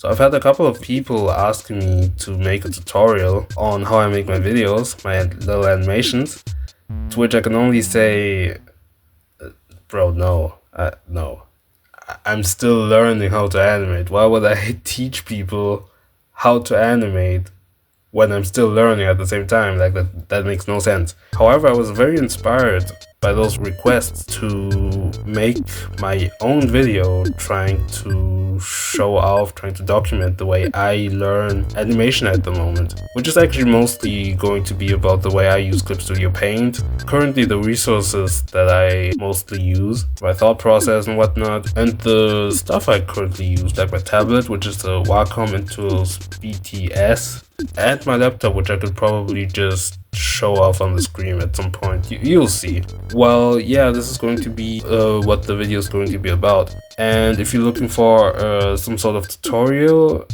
So I've had a couple of people asking me to make a tutorial on how I make my videos, my little animations, to which I can only say, bro, no, no. I'm still learning how to animate. Why would I teach people how to animate when I'm still learning at the same time? Like that makes no sense. However, I was very inspired by those requests to make my own video trying to show off, trying to document the way I learn animation at the moment, which is actually mostly going to be about the way I use Clip Studio Paint, currently the resources that I mostly use, my thought process and whatnot, and the stuff I currently use, like my tablet, which is the Wacom Intuos BTS, and my laptop, which I could probably just show off on the screen at some point. You'll see. Well, yeah, this is going to be what the video is going to be about. And if you're looking for some sort of tutorial,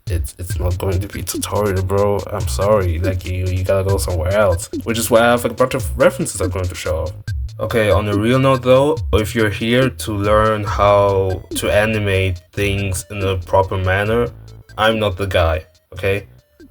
it's not going to be a tutorial, bro. I'm sorry. Like, you gotta go somewhere else. Which is why I have a bunch of references I'm going to show off. Okay, on a real note though, if you're here to learn how to animate things in a proper manner, I'm not the guy, okay?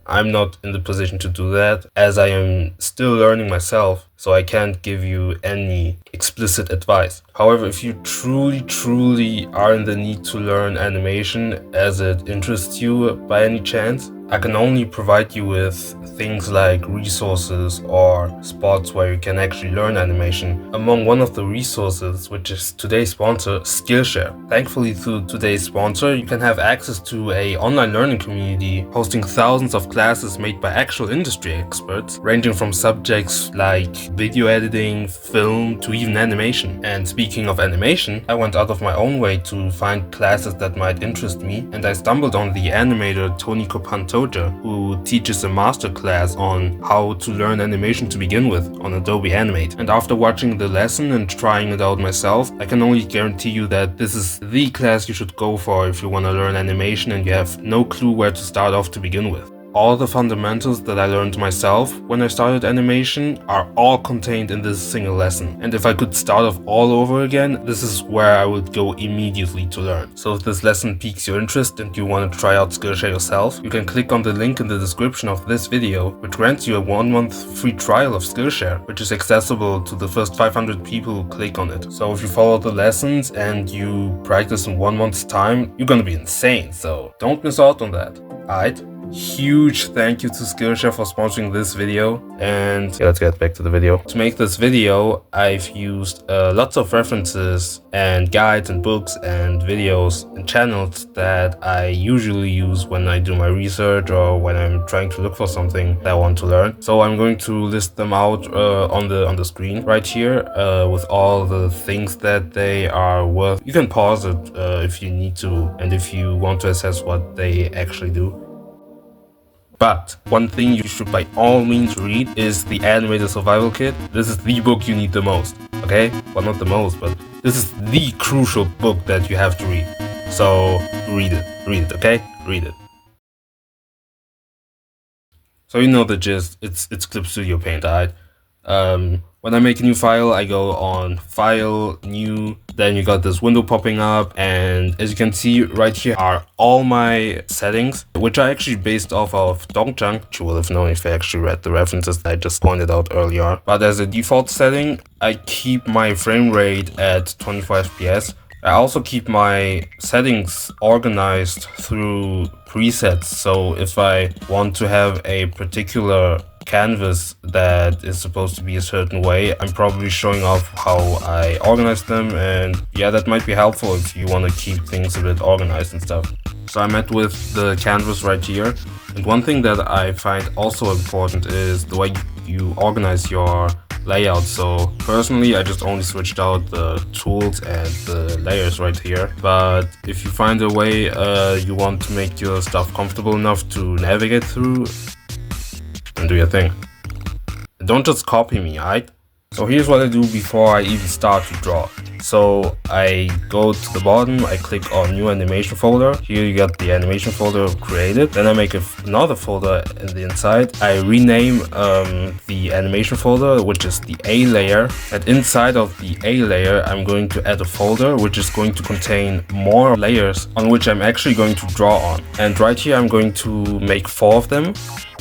I'm not in the position to do that, as I am still learning myself, so I can't give you any explicit advice. However, if you truly are in the need to learn animation as it interests you by any chance, I can only provide you with things like resources or spots where you can actually learn animation. Among one of the resources, which is today's sponsor, Skillshare. Thankfully, through today's sponsor, you can have access to an online learning community hosting thousands of classes made by actual industry experts, ranging from subjects like video editing, film, to even animation. And speaking of animation, I went out of my own way to find classes that might interest me, and I stumbled on the animator Tony Copantoja, who teaches a masterclass on how to learn animation to begin with on Adobe Animate. And after watching the lesson and trying it out myself, I can only guarantee you that this is the class you should go for if you want to learn animation and you have no clue where to start off to begin with. All the fundamentals that I learned myself when I started animation are all contained in this single lesson. And if I could start off all over again, this is where I would go immediately to learn. So if this lesson piques your interest and you want to try out Skillshare yourself, you can click on the link in the description of this video, which grants you a 1-month free trial of Skillshare, which is accessible to the first 500 people who click on it. So if you follow the lessons and you practice in 1 month's time, you're gonna be insane, so don't miss out on that. Alright? Huge thank you to Skillshare for sponsoring this video, and yeah, let's get back to the video. To make this video, I've used lots of references and guides and books and videos and channels that I usually use when I do my research or when I'm trying to look for something that I want to learn. So I'm going to list them out on the screen right here with all the things that they are worth. You can pause it if you need to and if you want to assess what they actually do. But one thing you should by all means read is the Animator Survival Kit. This is the book you need the most, okay? Well, not the most, but this is the crucial book that you have to read. So read it, okay? Read it. So you know the gist, it's Clip Studio Paint, alright? When I make a new file, I go on File, New, then you got this window popping up, and as you can see right here are all my settings, which are actually based off of Dongchang, which you will have known if you actually read the references that I just pointed out earlier. But as a default setting, I keep my frame rate at 24 FPS. I also keep my settings organized through presets, so if I want to have a particular canvas that is supposed to be a certain way, I'm probably showing off how I organize them, and yeah, that might be helpful if you want to keep things a bit organized and stuff. So I met with the canvas right here, and one thing that I find also important is the way you organize your layout. So personally, I just only switched out the tools and the layers right here, but if you find a way you want to make your stuff comfortable enough to navigate through, and do your thing. Don't just copy me, alright? So here's what I do before I even start to draw. So I go to the bottom, I click on new animation folder. Here you got the animation folder created. Then I make another folder in the inside. I rename the animation folder, which is the A layer. And inside of the A layer, I'm going to add a folder which is going to contain more layers on which I'm actually going to draw on. And right here, I'm going to make 4 of them.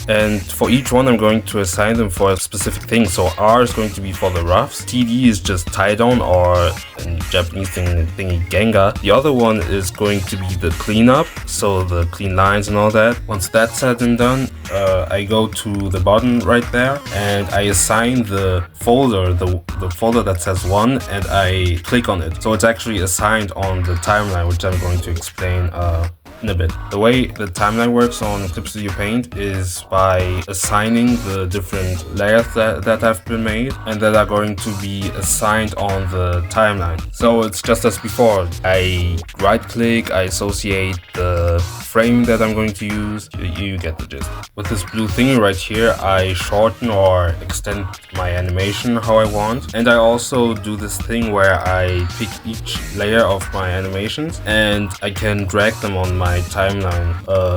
And for each one, I'm going to assign them for a specific thing. So R is going to be for the roughs. TD is just tie down, or in Japanese thingy Genga. The other one is going to be the cleanup, so the clean lines and all that. Once that's said and done, I go to the button right there and I assign the folder, the folder that says 1, and I click on it. So it's actually assigned on the timeline, which I'm going to explain in a bit. The way the timeline works on Clip Studio Paint is by assigning the different layers that have been made and that are going to be assigned on the timeline. So it's just as before. I right click, I associate the frame that I'm going to use. You get the gist. With this blue thingy right here, I shorten or extend my animation how I want. And I also do this thing where I pick each layer of my animations and I can drag them on my timeline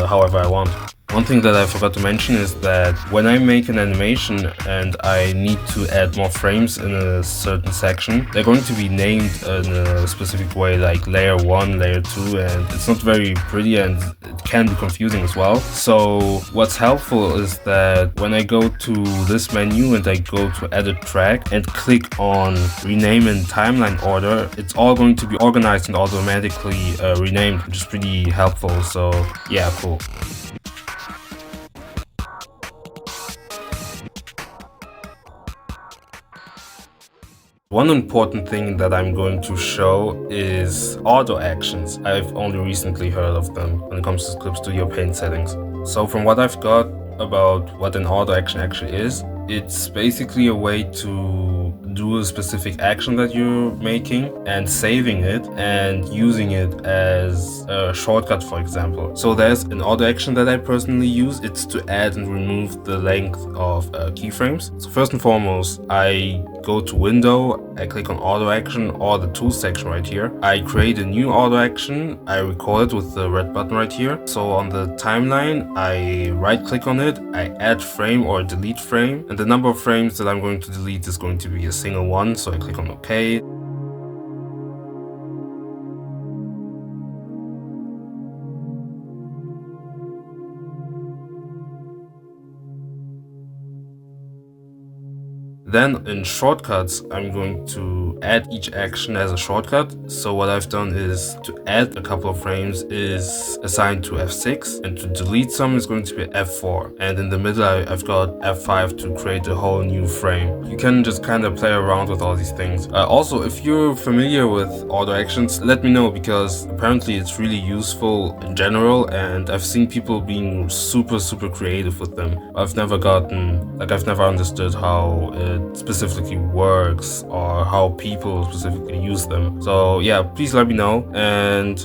however I want. One thing that I forgot to mention is that when I make an animation and I need to add more frames in a certain section, they're going to be named in a specific way, like layer 1, layer 2, and it's not very pretty and it can be confusing as well. So what's helpful is that when I go to this menu and I go to edit track and click on rename in timeline order, it's all going to be organized and automatically renamed, which is pretty helpful. So yeah, cool. One important thing that I'm going to show is auto actions. I've only recently heard of them when it comes to Clip Studio Paint settings. So from what I've got about what an auto action actually is, it's basically a way to do a specific action that you're making and saving it and using it as a shortcut, for example. So there's an auto action that I personally use. It's to add and remove the length of keyframes. So first and foremost, I go to window, I click on auto action or the tools section right here. I create a new auto action. I record it with the red button right here. So on the timeline, I right click on it, I add frame or delete frame, and the number of frames that I'm going to delete is going to be a single one. So I click on OK. Then in shortcuts, I'm going to add each action as a shortcut. So what I've done is to add a couple of frames is assigned to F6, and to delete some is going to be F4. And in the middle, I've got F5 to create a whole new frame. You can just kind of play around with all these things. Also, if you're familiar with auto actions, let me know, because apparently it's really useful in general, and I've seen people being super creative with them. I've never understood how it specifically works or how people specifically use them. So yeah, please let me know. And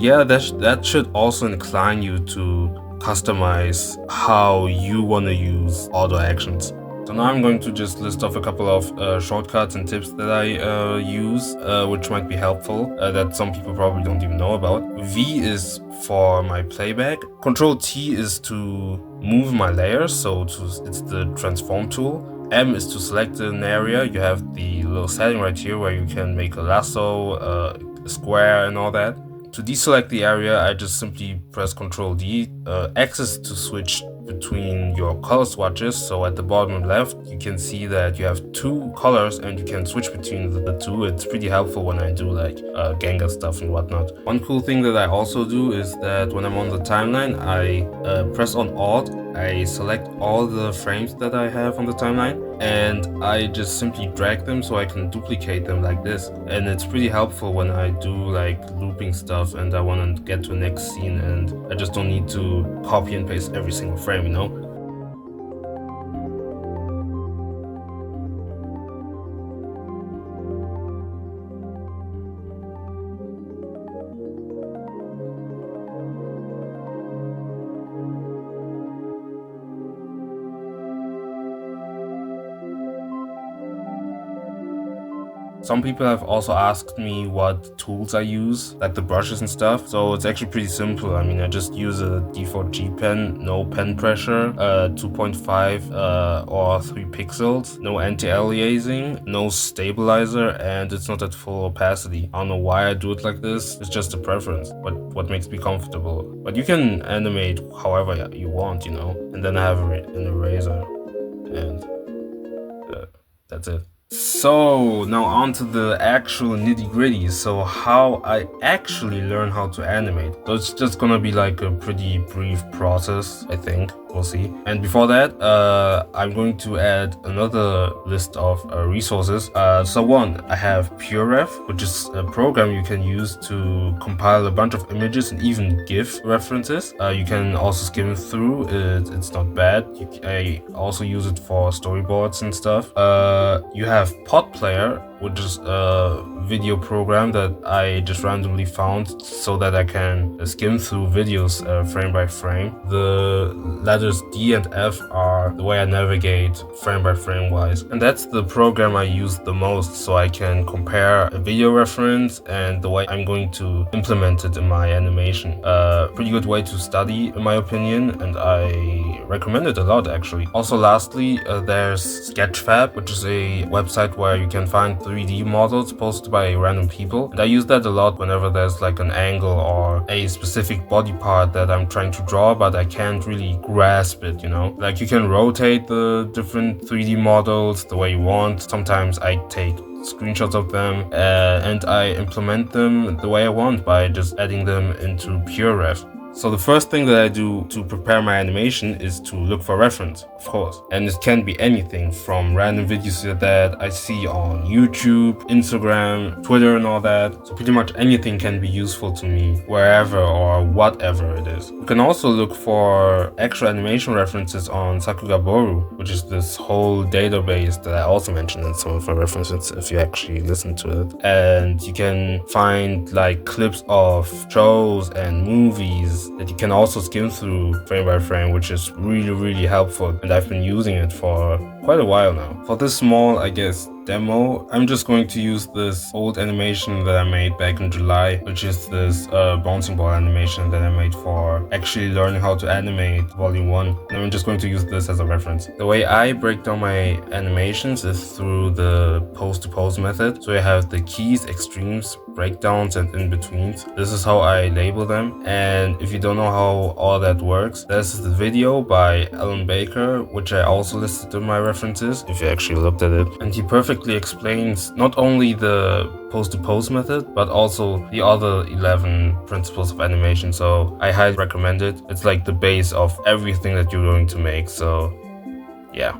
yeah, that should also incline you to customize how you want to use auto actions. So now I'm going to just list off a couple of shortcuts and tips that I use, which might be helpful, that some people probably don't even know about. V is for my playback. Control T is to move my layers, so it's the transform tool. M is to select an area. You have the little setting right here where you can make a lasso, a square and all that. To deselect the area, I just simply press Ctrl D. X is to switch between your color swatches. So at the bottom left, you can see that you have 2 colors and you can switch between the 2. It's pretty helpful when I do like Genga stuff and whatnot. One cool thing that I also do is that when I'm on the timeline, I press on Alt. I select all the frames that I have on the timeline and I just simply drag them so I can duplicate them like this. And it's pretty helpful when I do like looping stuff and I want to get to the next scene and I just don't need to copy and paste every single frame, you know? Some people have also asked me what tools I use, like the brushes and stuff. So it's actually pretty simple. I mean, I just use a default G pen, no pen pressure, 2.5 or 3 pixels, no anti-aliasing, no stabilizer, and it's not at full opacity. I don't know why I do it like this. It's just a preference, but what makes me comfortable. But you can animate however you want, you know. And then I have an eraser, and that's it. So now on to the actual nitty-gritty. So how I actually learn how to animate. So it's just gonna be like a pretty brief process, I think. We'll see. And before that, I'm going to add another list of resources. So one, I have PureRef, which is a program you can use to compile a bunch of images and even GIF references. You can also skim through it. It's not bad. I also use it for storyboards and stuff. You have Pod Player, which is a video program that I just randomly found so that I can skim through videos frame by frame. The letters D and F are the way I navigate frame by frame wise. And that's the program I use the most, so I can compare a video reference and the way I'm going to implement it in my animation. Pretty good way to study, in my opinion, and I recommend it a lot actually. Also lastly, there's Sketchfab, which is a website where you can find 3D models posted by random people, and I use that a lot whenever there's like an angle or a specific body part that I'm trying to draw but I can't really grasp it, you know. Like you can rotate the different 3D models the way you want. Sometimes I take screenshots of them and I implement them the way I want by just adding them into PureRef. So the first thing that I do to prepare my animation is to look for reference, of course. And it can be anything from random videos that I see on YouTube, Instagram, Twitter and all that. So pretty much anything can be useful to me, wherever or whatever it is. You can also look for actual animation references on Sakugaboru, which is this whole database that I also mentioned in some of my references if you actually listen to it. And you can find like clips of shows and movies that you can also skim through frame by frame, which is really helpful, and I've been using it for quite a while now. For this small, I guess, demo, I'm just going to use this old animation that I made back in July, which is this bouncing ball animation that I made for actually learning how to animate volume 1. And I'm just going to use this as a reference. The way I break down my animations is through the pose-to-pose method. So I have the keys, extremes, breakdowns, and in-betweens. This is how I label them. And if you don't know how all that works, this is the video by Alan Baker, which I also listed in my references, if you actually looked at it. And he perfectly explains not only the pose-to-pose method, but also the other 11 principles of animation. So I highly recommend it. It's like the base of everything that you're going to make. So yeah.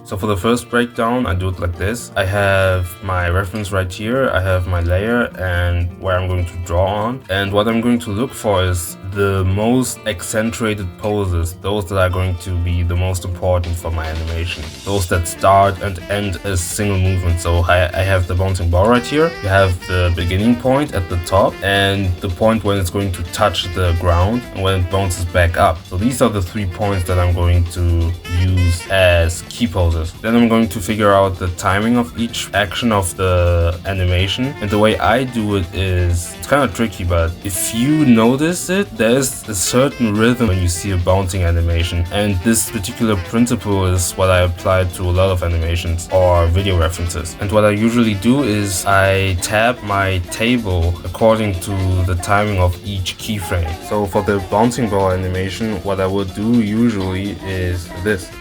So for the first breakdown, I do it like this. I have my reference right here, I have my layer and where I'm going to draw on. And what I'm going to look for is the most accentuated poses, those that are going to be the most important for my animation. Those that start and end as single movement. So I have the bouncing ball right here. You have the beginning point at the top and the point when it's going to touch the ground and when it bounces back up. So these are the 3 points that I'm going to use as key poses. Then I'm going to figure out the timing of each action of the animation. And the way I do it is, it's kind of tricky, but if you notice it, there's a certain rhythm when you see a bouncing animation. And this particular principle is what I applied to a lot of animations or video references. And what I usually do is I tab my table according to the timing of each keyframe. So for the bouncing ball animation, what I would do usually is this.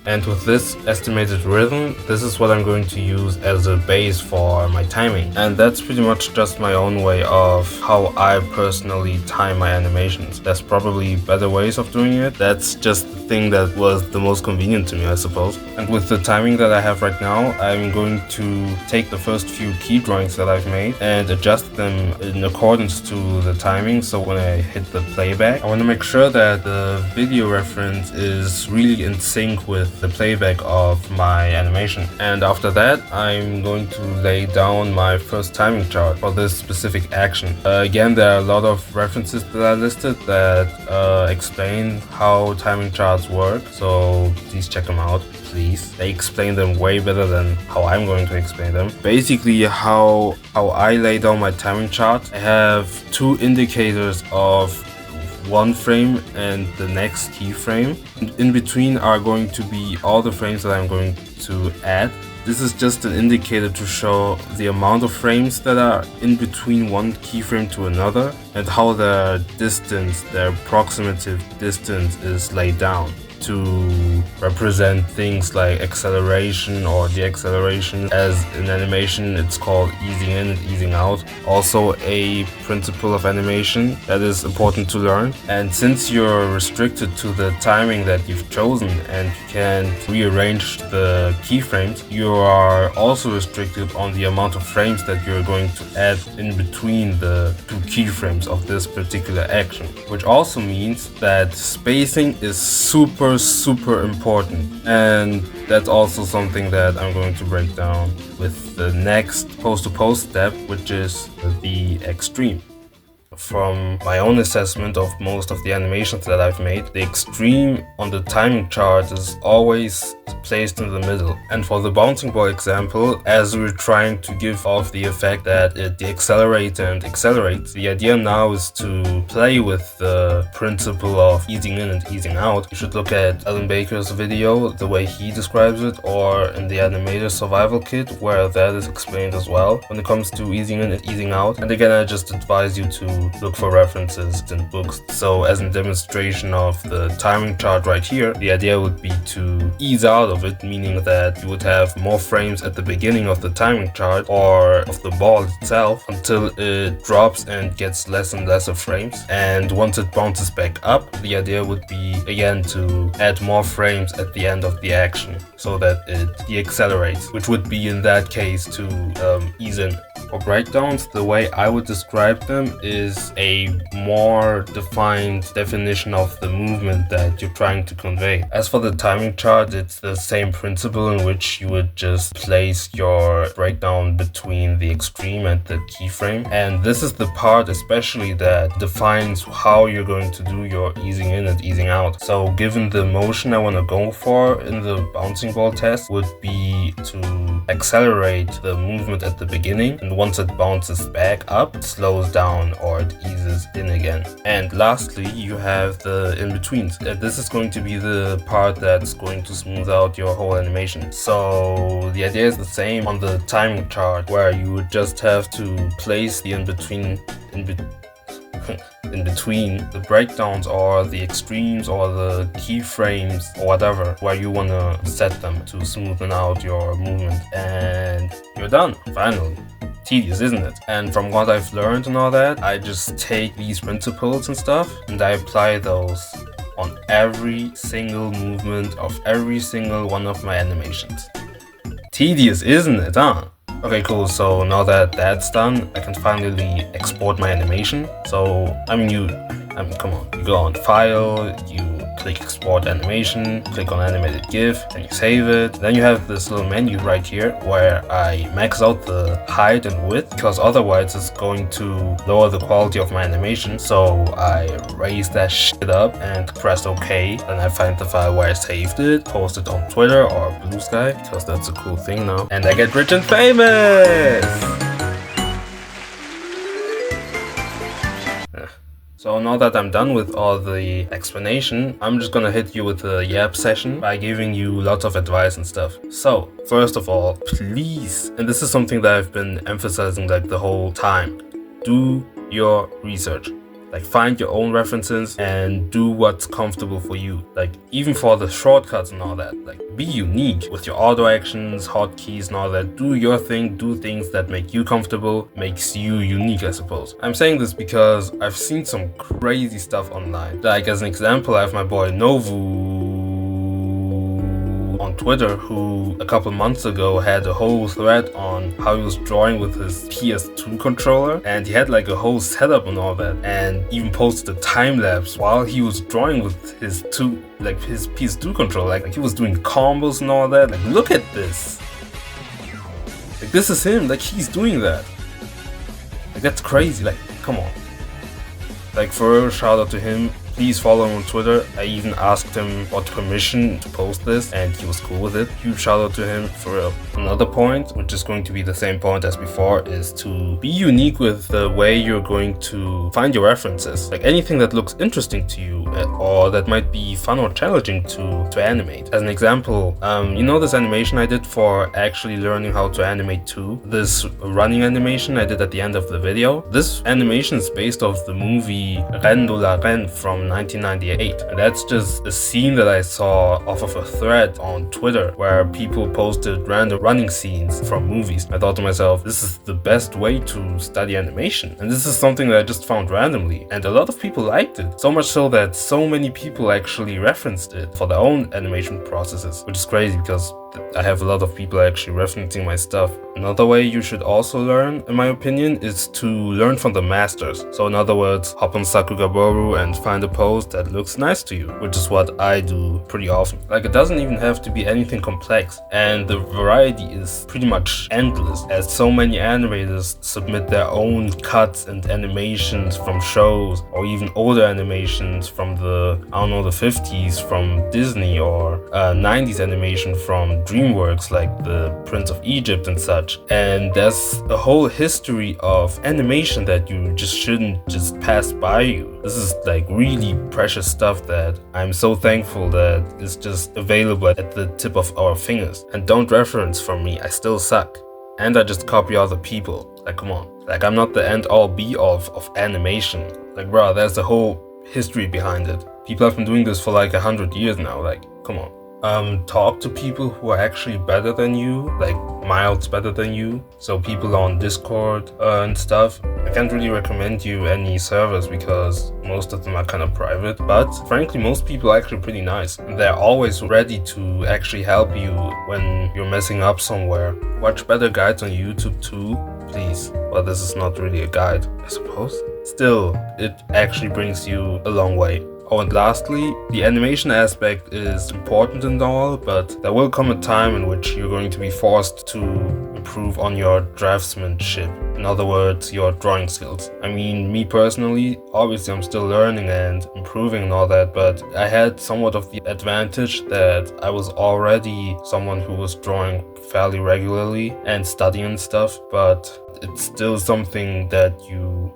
And with this estimated rhythm, this is what I'm going to use as a base for my timing. And that's pretty much just my own way of how I personally time my animations. There's probably better ways of doing it. That's just the thing that was the most convenient to me, I suppose. And with the timing that I have right now, I'm going to take the first few key drawings that I've made and adjust them in accordance to the timing. So when I hit the playback, I want to make sure that the video reference is really in sync with the playback of my animation. And after that, I'm going to lay down my first timing chart for this specific action. Again, there are a lot of references that are listed that explain how timing charts work, so please check them out. Please. They explain them way better than how I'm going to explain them. Basically, how I lay down my timing chart, I have two indicators of one frame and the next keyframe. In between are going to be all the frames that I'm going to add. This is just an indicator to show the amount of frames that are in between one keyframe to another and how their distance, their approximative distance is laid down to represent things like acceleration or deceleration. As in animation, it's called easing in and easing out. Also a principle of animation that is important to learn. And since you're restricted to the timing that you've chosen and you can't rearrange the keyframes, you are also restricted on the amount of frames that you're going to add in between the two keyframes of this particular action. Which also means that spacing is super important, and that's also something that I'm going to break down with the next post-to-post step, which is the extreme. From my own assessment of most of the animations that I've made, the extreme on the timing chart is always placed in the middle. And for the bouncing ball example, as we're trying to give off the effect that it deaccelerates and accelerates, the idea now is to play with the principle of easing in and easing out. You should look at Alan Baker's video, the way he describes it, or in the Animator Survival Kit, where that is explained as well when it comes to easing in and easing out. And again, I just advise you to look for references in books. So as a demonstration of the timing chart right here, the idea would be to ease out of it, meaning that you would have more frames at the beginning of the timing chart or of the ball itself until it drops and gets less and less of frames. And once it bounces back up, the idea would be again to add more frames at the end of the action so that it deaccelerates, which would be in that case to ease in. For breakdowns, the way I would describe them is a more defined definition of the movement that you're trying to convey. As for the timing chart, it's the same principle in which you would just place your breakdown between the extreme and the keyframe. And this is the part especially that defines how you're going to do your easing in and easing out. So given the motion I want to go for in the bouncing ball test would be to accelerate the movement at the beginning, and once it bounces back up, it slows down or it eases in again. And lastly, you have the in-betweens. This is going to be the part that's going to smooth out your whole animation. So the idea is the same on the timing chart, where you would just have to place the in-between the breakdowns or the extremes or the keyframes or whatever, where you want to set them to smoothen out your movement, and you're done, finally. Tedious, isn't it? And from what I've learned and all that, I just take these principles and stuff and I apply those on every single movement of every single one of my animations. Tedious, isn't it, huh? Okay, cool, so now that that's done, I can finally export my animation. So, come on, you go on File, you click Export Animation, click on Animated GIF, then you save it. Then you have this little menu right here where I max out the height and width, because otherwise it's going to lower the quality of my animation. So I raise that shit up and press OK. Then I find the file where I saved it, post it on Twitter or Blue Sky, because that's a cool thing now. And I get rich and famous! So now that I'm done with all the explanation, I'm just gonna hit you with a yap session by giving you lots of advice and stuff. So, first of all, please, and this is something that I've been emphasizing like the whole time, do your research. Like, find your own references and do what's comfortable for you. Like, even for the shortcuts and all that, like, be unique with your auto actions, hotkeys and all that. Do your thing, do things that make you comfortable, makes you unique, I suppose. I'm saying this because I've seen some crazy stuff online. Like, as an example, I have my boy Novu on Twitter who a couple months ago had a whole thread on how he was drawing with his PS2 controller, and he had like a whole setup and all that, and even posted a time lapse while he was drawing with his PS2 controller. Like he was doing combos and all that. Like, look at this. Like, this is him. Like, he's doing that. Like, that's crazy. Like, come on. Like, for real, shout out to him. Please follow him on Twitter. I even asked him for permission to post this, and he was cool with it. Huge shout out to him for real. Another point, which is going to be the same point as before, is to be unique with the way you're going to find your references. Like anything that looks interesting to you, or that might be fun or challenging to animate. As an example, you know this animation I did for actually learning how to animate too? This running animation I did at the end of the video. This animation is based off the movie Reine de la Reine from 1998, and that's just a scene that I saw off of a thread on Twitter where people posted random running scenes from movies. I thought to myself, this is the best way to study animation, and this is something that I just found randomly, and a lot of people liked it, so much so that so many people actually referenced it for their own animation processes, which is crazy because I have a lot of people actually referencing my stuff. Another way you should also learn, in my opinion, is to learn from the masters. So in other words, hop on Sakugaboru and find a pose that looks nice to you, which is what I do pretty often. Like, it doesn't even have to be anything complex, and the variety is pretty much endless, as so many animators submit their own cuts and animations from shows, or even older animations from the 50s from Disney, or 90s animation from DreamWorks, like the Prince of Egypt and such. And there's a whole history of animation that you just shouldn't just pass by you. This is like really precious stuff that I'm so thankful that is just available at the tip of our fingers. And don't reference from me, I still suck. And I just copy other people. Like, come on. Like, I'm not the end all be all of animation. Like, bro, there's a whole history behind it. People have been doing this for like 100 years now. Like, come on. Talk to people who are actually better than you, like miles better than you. So people on Discord and stuff. I can't really recommend you any servers because most of them are kind of private. But frankly, most people are actually pretty nice. They're always ready to actually help you when you're messing up somewhere. Watch better guides on YouTube too, please. Well, this is not really a guide, I suppose. Still, it actually brings you a long way. Oh, and lastly, the animation aspect is important and all, but there will come a time in which you're going to be forced to improve on your draftsmanship. In other words, your drawing skills. I mean, me personally, obviously I'm still learning and improving and all that, but I had somewhat of the advantage that I was already someone who was drawing fairly regularly and studying and stuff, but it's still something that you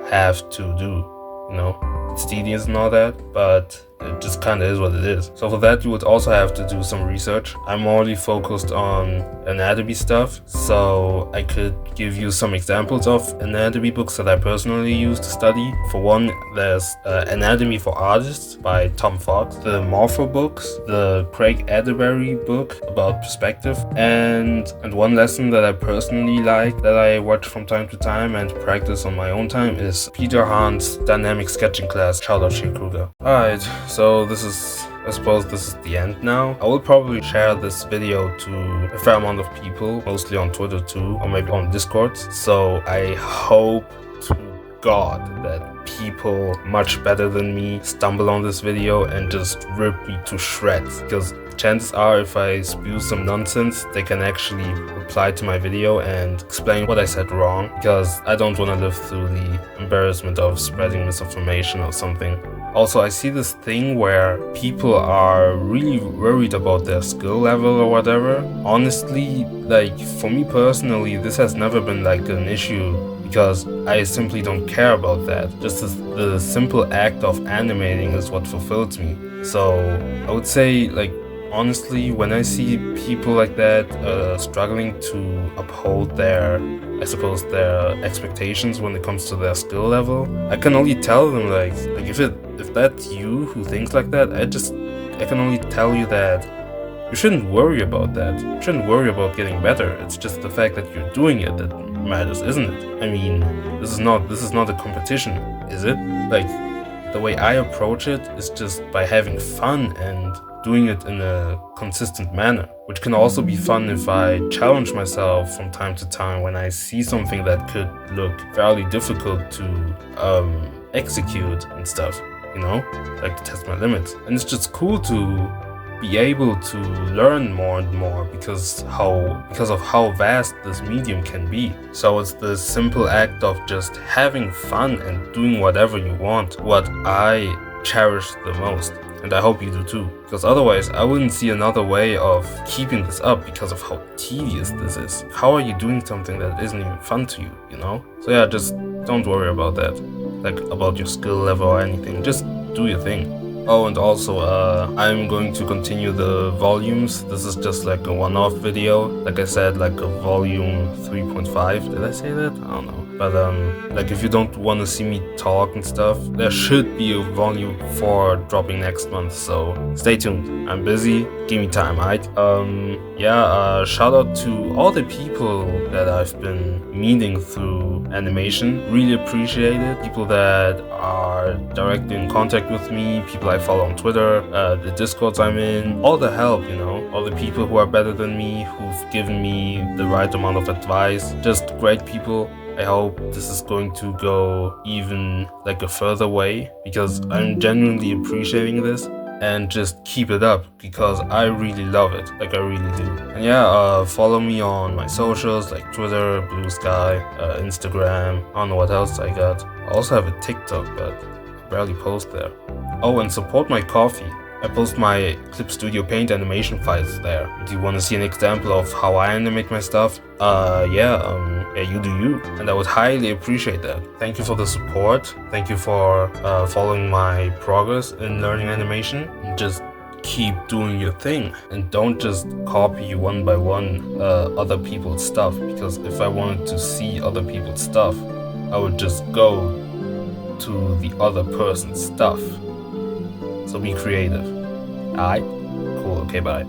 have to do, you know? It's tedious and all that, but it just kind of is what it is. So for that, you would also have to do some research. I'm already focused on anatomy stuff, so I could give you some examples of anatomy books that I personally use to study. For one, there's Anatomy for Artists by Tom Fox, the Morpho books, the Craig Atterbury book about perspective, and one lesson that I personally like, that I watch from time to time and practice on my own time, is Peter Hahn's dynamic sketching class. Shout out Shea Kruger. Alright, so I suppose this is the end now. I will probably share this video to a fair amount of people, mostly on Twitter too, or maybe on Discord. So I hope to God that people much better than me stumble on this video and just rip me to shreds, because chances are if I spew some nonsense, they can actually reply to my video and explain what I said wrong, because I don't want to live through the embarrassment of spreading misinformation or something. Also, I see this thing where people are really worried about their skill level or whatever. Honestly, like, for me personally, this has never been like an issue, because I simply don't care about that. Just the simple act of animating is what fulfills me. So I would say, like, honestly, when I see people like that struggling to uphold their expectations when it comes to their skill level, I can only tell them, like if that's you who thinks like that, I can only tell you that you shouldn't worry about that. You shouldn't worry about getting better. It's just the fact that you're doing it that matters, isn't it? I mean, this is not a competition, is it? Like, the way I approach it is just by having fun and doing it in a consistent manner, which can also be fun if I challenge myself from time to time when I see something that could look fairly difficult to execute and stuff, you know, like to test my limits. And it's just cool to be able to learn more and more because of how vast this medium can be. So it's the simple act of just having fun and doing whatever you want, what I cherish the most. And I hope you do too, because otherwise I wouldn't see another way of keeping this up because of how tedious this is. How are you doing something that isn't even fun to you, you know? So yeah, just don't worry about that, like about your skill level or anything, just do your thing. Oh, and also, I'm going to continue the volumes. This is just like a one-off video. Like I said, like a volume 3.5. Did I say that? I don't know. But like if you don't want to see me talk and stuff, there should be a volume 4 dropping next month. So stay tuned. I'm busy. Give me time, alright? Yeah, shout out to all the people that I've been meeting through animation. Really appreciate it. People that are directly in contact with me, people I follow on Twitter, the Discords I'm in, all the help, you know, all the people who are better than me, who've given me the right amount of advice, just great people. I hope this is going to go even like a further way because I'm genuinely appreciating this. And just keep it up because I really love it, like I really do. And yeah, follow me on my socials like Twitter, Blue Sky, Instagram. I don't know what else I got. I also have a TikTok, but I barely post there. Oh, and support my coffee. I post my Clip Studio Paint animation files there. Do you want to see an example of how I animate my stuff? Yeah, you do you. And I would highly appreciate that. Thank you for the support. Thank you for following my progress in learning animation. Just keep doing your thing. And don't just copy one by one other people's stuff. Because if I wanted to see other people's stuff, I would just go to the other person's stuff. So be creative. Alright? Cool, okay, bye.